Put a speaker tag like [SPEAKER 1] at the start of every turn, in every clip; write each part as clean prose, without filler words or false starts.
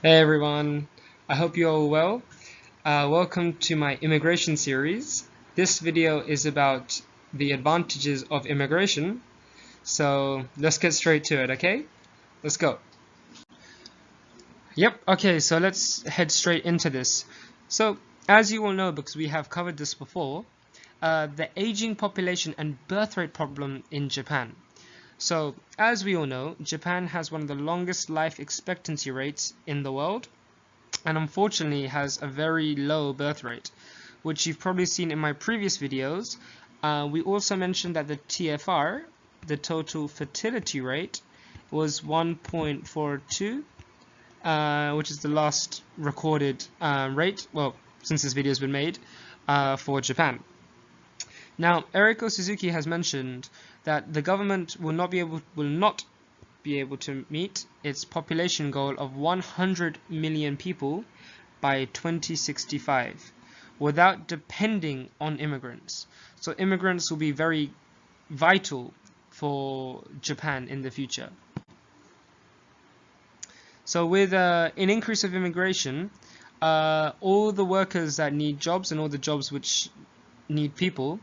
[SPEAKER 1] Hey everyone, I hope you're all well. Welcome to my immigration series. This video is about the advantages of immigration. So let's get straight to it, okay? Let's go. Yep, okay, so let's head straight into this. So, as you all know, because we have covered this before, the aging population and birth rate problem in Japan. So, as we all know, Japan has one of the longest life expectancy rates in the world, and unfortunately has a very low birth rate, which you've probably seen in my previous videos. We also mentioned that the TFR, the total fertility rate, was 1.42, which is the last recorded rate, well, since this video has been made, for Japan. Now, Eriko Suzuki has mentioned that the government will not be able to meet its population goal of 100 million people by 2065 without depending on immigrants. So immigrants will be very vital for Japan in the future. So with an increase of immigration, all the workers that need jobs and all the jobs which need people,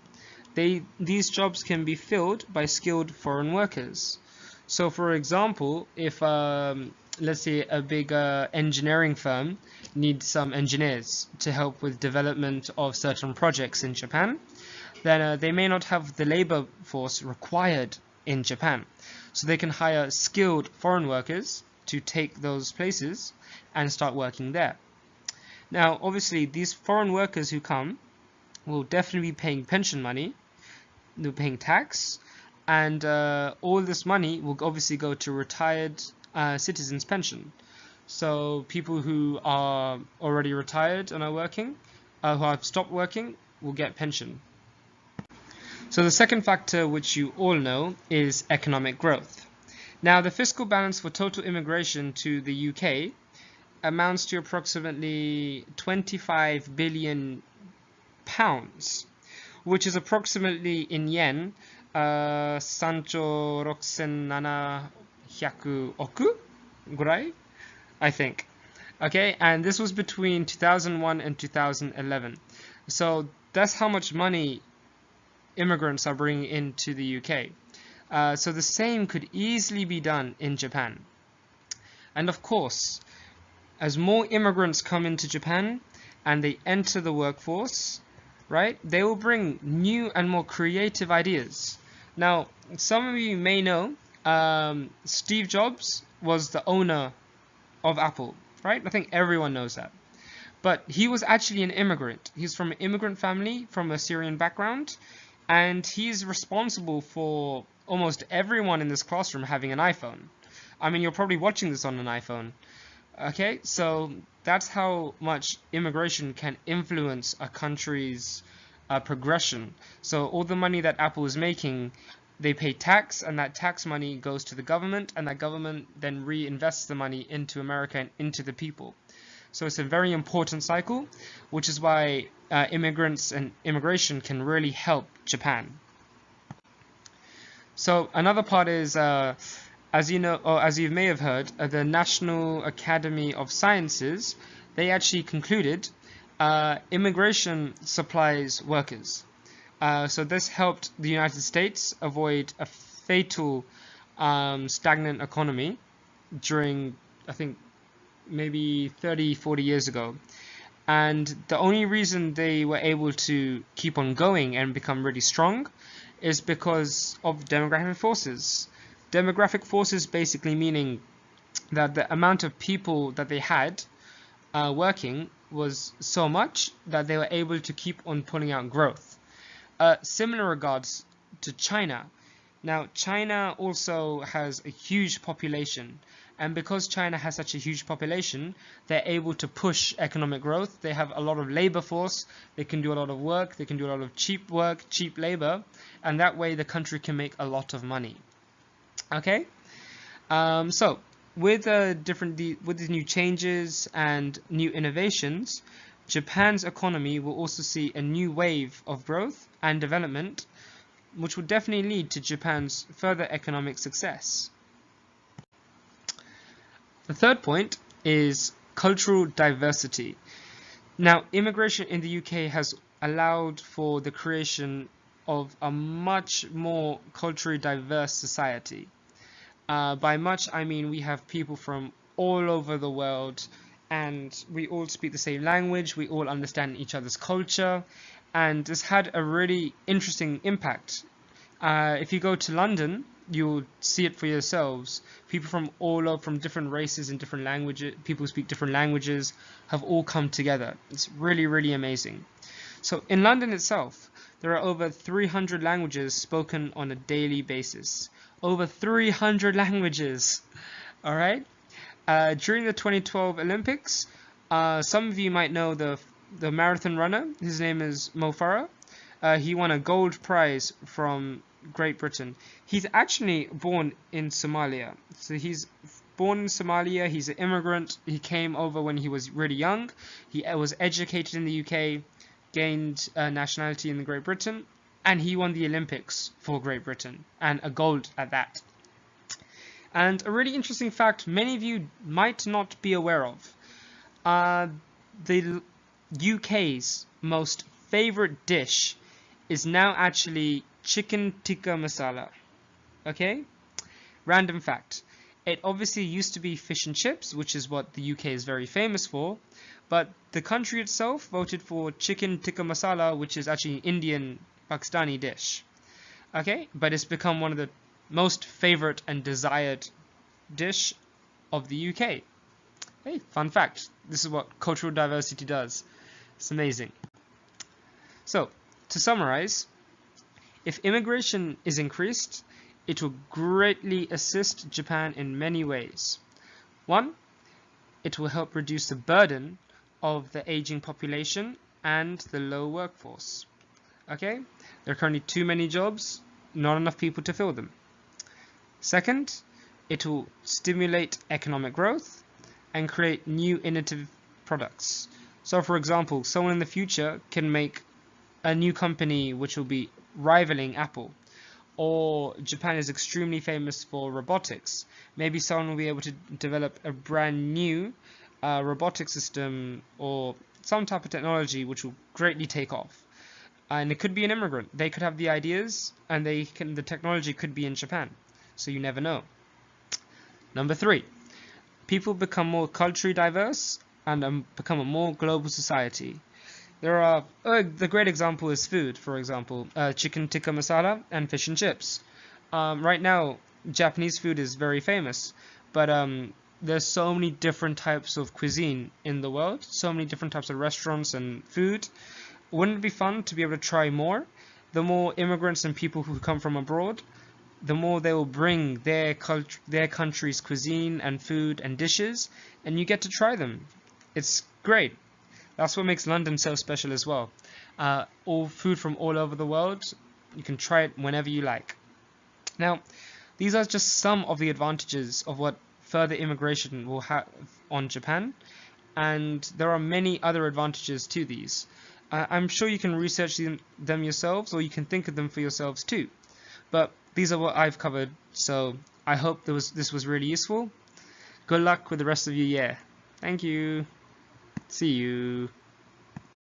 [SPEAKER 1] these jobs can be filled by skilled foreign workers. So for example, if let's say a big engineering firm needs some engineers to help with development of certain projects in Japan, then they may not have the labor force required in Japan. So they can hire skilled foreign workers to take those places and start working there. Now, obviously, these foreign workers who come will definitely be paying pension money, they're paying tax, and all this money will obviously go to retired citizens' pension. So people who are already retired and are working, who have stopped working, will get pension. So the second factor, which you all know, is economic growth. Now, the fiscal balance for total immigration to the UK amounts to approximately 25 billion pounds, which is approximately in yen, sancho 6700 oku gurai, I think. Okay, and this was between 2001 and 2011. So that's how much money immigrants are bringing into the UK. So the same could easily be done in Japan. And of course, as more immigrants come into Japan and they enter the workforce, right, they will bring new and more creative ideas. Now, some of you may know Steve Jobs was the owner of Apple, right? I think everyone knows that. But he was actually an immigrant. He's from an immigrant family from a Syrian background, and he's responsible for almost everyone in this classroom having an iPhone. I mean, you're probably watching this on an iPhone. Okay, so that's how much immigration can influence a country's progression. So all the money that Apple is making, they pay tax, and that tax money goes to the government, and that government then reinvests the money into America and into the people. So it's a very important cycle, which is why immigrants and immigration can really help Japan. So another part is, as you know, or as you may have heard, the National Academy of Sciences, they actually concluded immigration supplies workers. So this helped the United States avoid a fatal stagnant economy during, I think, maybe 30, 40 years ago. And the only reason they were able to keep on going and become really strong is because of demographic forces. Demographic forces basically meaning that the amount of people that they had working was so much that they were able to keep on pulling out growth. Similar regards to China. Now, China also has a huge population, and because China has such a huge population, they're able to push economic growth. They have a lot of labor force, they can do a lot of work, they can do a lot of cheap work, cheap labor, and that way the country can make a lot of money. Okay? So, with these new changes and new innovations, Japan's economy will also see a new wave of growth and development, which will definitely lead to Japan's further economic success. The third point is cultural diversity. Now, immigration in the UK has allowed for the creation of a much more culturally diverse society. By much, I mean we have people from all over the world, and we all speak the same language, we all understand each other's culture, and this had a really interesting impact. If you go to London, you'll see it for yourselves. People from all over, from different races and different languages, people who speak different languages, have all come together. It's really, really amazing. So in London itself, there are over 300 languages spoken on a daily basis. Over 300 languages. All right. During the 2012 Olympics, some of you might know the marathon runner. His name is Mo Farah. He won a gold prize from Great Britain. He's actually born in Somalia. So he's born in Somalia. He's an immigrant. He came over when he was really young. He was educated in the UK, gained nationality in Great Britain, and he won the Olympics for Great Britain, and a gold at that. And a really interesting fact many of you might not be aware of. The UK's most favorite dish is now actually chicken tikka masala. Okay? Random fact. It obviously used to be fish and chips, which is what the UK is very famous for, but the country itself voted for chicken tikka masala, which is actually an Indian Pakistani dish. Okay? But it's become one of the most favorite and desired dish of the UK. Hey, fun fact. This is what cultural diversity does. It's amazing. So, to summarize, if immigration is increased, it will greatly assist Japan in many ways. One, it will help reduce the burden of the aging population and the low workforce. Okay? There are currently too many jobs, not enough people to fill them. Second, it will stimulate economic growth and create new innovative products. So, for example, someone in the future can make a new company which will be rivaling Apple. Or Japan is extremely famous for robotics. Maybe someone will be able to develop a brand new robotic system or some type of technology which will greatly take off. And it could be an immigrant. They could have the ideas, and the technology could be in Japan. So you never know. Number 3, people become more culturally diverse and become a more global society. There are the great example is food, for example, chicken tikka masala and fish and chips. Right now, Japanese food is very famous, but there's so many different types of cuisine in the world, so many different types of restaurants and food. Wouldn't it be fun to be able to try more? The more immigrants and people who come from abroad, the more they will bring their country's cuisine and food and dishes, and you get to try them. It's great. That's what makes London so special as well. All food from all over the world, you can try it whenever you like. Now, these are just some of the advantages of what further immigration will have on Japan, and there are many other advantages to these. I'm sure you can research them yourselves, or you can think of them for yourselves too. But these are what I've covered, so I hope this was really useful. Good luck with the rest of your year. Thank you. See you.